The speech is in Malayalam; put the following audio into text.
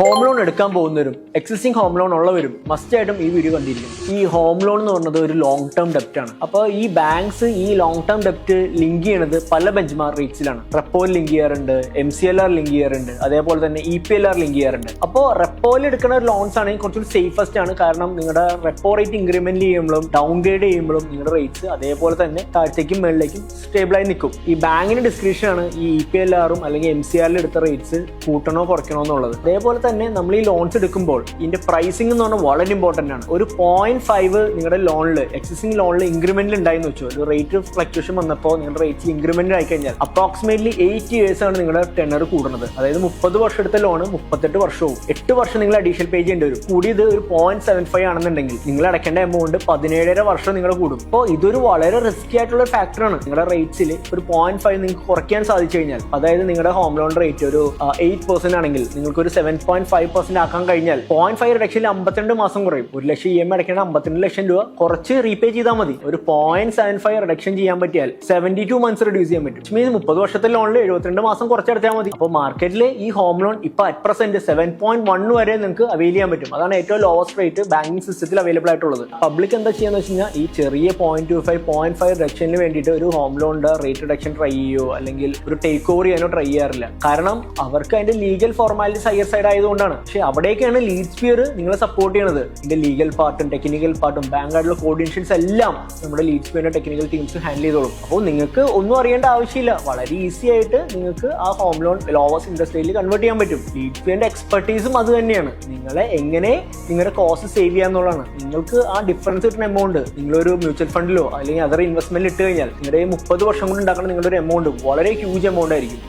ഹോം ലോൺ എടുക്കാൻ പോകുന്നവരും എക്സിസ്റ്റിംഗ് ഹോം ലോൺ ഉള്ളവരും മസ്റ്റ് ആയിട്ടും ഈ വീഡിയോ കണ്ടിരിക്കും. ഈ ഹോം ലോൺ എന്ന് പറയുന്നത് ഒരു ലോങ് ടേം ഡെപ്റ്റ് ആണ്. അപ്പോൾ ഈ ബാങ്ക്സ് ഈ ലോങ് ടേം ഡെപ്റ്റ് ലിങ്ക് ചെയ്യണത് പല ബെഞ്ച്മാർക്ക് റേറ്റ്സിലാണ്. റെപ്പോയിൽ ലിങ്ക് ചെയ്യാറുണ്ട്, MCLR ലിങ്ക് ചെയ്യാറുണ്ട്, അതേപോലെ തന്നെ EPLR ലിങ്ക് ചെയ്യാറുണ്ട്. അപ്പോൾ റെപ്പോയിൽ എടുക്കുന്ന ലോൺസ് ആണെങ്കിൽ കുറച്ചുകൂടി സേഫസ്റ്റ് ആണ്. കാരണം നിങ്ങളുടെ റെപ്പോ റേറ്റ് ഇൻക്രിമെന്റ് ചെയ്യുമ്പോഴും ഡൗൺ ഗ്രേഡ് ചെയ്യുമ്പോഴും നിങ്ങളുടെ റേറ്റ്സ് അതേപോലെ തന്നെ താഴത്തേക്കും മുകളിലേക്കും സ്റ്റേബിളായി നിൽക്കും. ഈ ബാങ്കിന്റെ ഡിസ്ക്രിപ്ഷൻ ആണ് ഈ EPLR-ഉം അല്ലെങ്കിൽ MCLR എടുത്ത റേറ്റ്സ് കൂട്ടണോ കുറയ്ക്കണോ എന്നുള്ളത്. അതേപോലെ തന്നെ നമ്മൾ ഈ ലോൺസ് എടുക്കുമ്പോൾ ഇതിന്റെ പ്രൈസിംഗ് എന്ന് പറഞ്ഞാൽ വളരെ ഇമ്പോർട്ടന്റ് ആണ്. ഒരു 0.5 നിങ്ങളുടെ ലോണിൽ എക്സിസ്റ്റിംഗ് ലോണിൽ ഇൻക്രിമെന്റിൽ ഉണ്ടായെന്ന് വെച്ചു, ഒരു റേറ്റ് ഫ്ലക്ച്വേഷൻ വന്നപ്പോൾ നിങ്ങളുടെ റേറ്റിൽ ഇൻക്രിമെന്റ് ആയി കഴിഞ്ഞാൽ അപ്രോക്സിമേറ്റ്ലി 8 years ആണ് നിങ്ങളുടെ ടെനർ കൂടുന്നത്. അതായത് 30 വർഷം എടുത്ത ലോൺ 38 വർഷവും 8 വർഷം നിങ്ങൾ അഡീഷണൽ പേ ചെയ്യേണ്ടി വരും. കൂടിയത് ഒരു 0.75 ആണെന്നുണ്ടെങ്കിൽ നിങ്ങൾ അടയ്ക്കേണ്ട എമൗണ്ട് 17.5 വർഷം നിങ്ങൾ കൂടും. അപ്പോൾ ഇതൊരു വളരെ റിസ്കി ആയിട്ടുള്ള ഫാക്ടറാണ്. നിങ്ങളുടെ റേറ്റ്സിൽ ഒരു 0.5 നിങ്ങൾക്ക് കുറയ്ക്കാൻ സാധിച്ചു കഴിഞ്ഞാൽ, അതായത് നിങ്ങളുടെ ഹോം ലോൺ റേറ്റ് ഒരു 8% ആണെങ്കിൽ നിങ്ങൾക്ക് ഒരു 7.5% ആക്കാൻ കഴിഞ്ഞാൽ 0.5 റിഡക്ഷനിൽ 52 മാസം കുറയും. 1 ലക്ഷം EMI അടയ്ക്കേണ്ട 52 ലക്ഷം രൂപ കുറച്ച് റീപേ ചെയ്താൽ മതി. ഒരു 0.75 റിഡക്ഷൻ ചെയ്യാൻ പറ്റിയാൽ 72 months റിഡ്യൂസ് ചെയ്യാൻ പറ്റും. മീൻസ് 30 വർഷത്തെ ലോണിൽ 72 മാസം കുറച്ചെടുത്താൽ മതി. അപ്പോൾ മാർക്കറ്റിൽ ഈ ഹോം ലോൺ ഇപ്പൊ അറ്റ് പ്രസന്റ് 7.1 വരെ നിങ്ങൾക്ക് അവൈൽ ചെയ്യാൻ പറ്റും. അതാണ് ഏറ്റവും ലോവസ്റ്റ് റേറ്റ് ബാങ്കിങ് സിസ്റ്റത്തിൽ അവൈലബിൾ ആയിട്ടുള്ളത്. പബ്ലിക് എന്താ ചെയ്യാന്ന് വെച്ച് കഴിഞ്ഞാൽ ഈ ചെറിയ 0.25 0.5 റിഡക്ഷന് വേണ്ടിയിട്ട് ഒരു ഹോം ലോണിന്റെ റേറ്റ് റിഡക്ഷൻ ട്രൈ ചെയ്യോ അല്ലെങ്കിൽ ഒരു ടേക്ക് ഓവർ ചെയ്യാനോ ട്രൈ ചെയ്യാറില്ല. കാരണം അവർക്ക് അതിന്റെ ലീഗൽ ഫോർമാലിറ്റീസ് ഹയർ സൈഡ് ആയതുകൊണ്ടാണ്. പക്ഷെ അവിടേക്കാണ് ലീഡ് സ്പിയർ നിങ്ങളെ സപ്പോർട്ട് ചെയ്യുന്നത്. ഇതിന്റെ ലീഗൽ പാർട്ടും ടെക്നിക്കൽ പാർട്ടും ബാങ്കായിട്ടുള്ള കോർഡിനേഷൻസ് എല്ലാം നമ്മുടെ ലീഡ് സ്പിയറിന്റെ ടെക്നിക്കൽ ടീംസ് ഹാൻഡിൽ ചെയ്തോളും. അപ്പോൾ നിങ്ങൾക്ക് ഒന്നും അറിയേണ്ട ആവശ്യമില്ല. വളരെ ഈസി ആയിട്ട് നിങ്ങൾക്ക് ആ ഹോം ലോൺ ലോവസ്റ്റ് ഇൻട്രസ്റ്റ് റേറ്റിൽ കൺവേർട്ട് ചെയ്യാൻ പറ്റും. ലീഡ് സ്പിയറിന്റെ എക്സ്പെർട്ടീസും അത് തന്നെയാണ്. നിങ്ങളെ എങ്ങനെ നിങ്ങളുടെ കോസ്റ്റ് സേവ് ചെയ്യാന്നുള്ളതാണ്. നിങ്ങൾക്ക് ആ ഡിഫറൻസ് കിട്ടുന്ന എമൗണ്ട് നിങ്ങളൊരു മ്യൂച്വൽ ഫണ്ടിലോ അല്ലെങ്കിൽ അതർ ഇൻവെസ്റ്റ്മെന്റിൽ ഇട്ട് കഴിഞ്ഞാൽ നിങ്ങളുടെ 30 വർഷം കൊണ്ട് ഉണ്ടാക്കുന്ന നിങ്ങളുടെ ഒരു എമൗണ്ട് വളരെ ഹ്യൂജ് എമൗണ്ട് ആയിരിക്കും.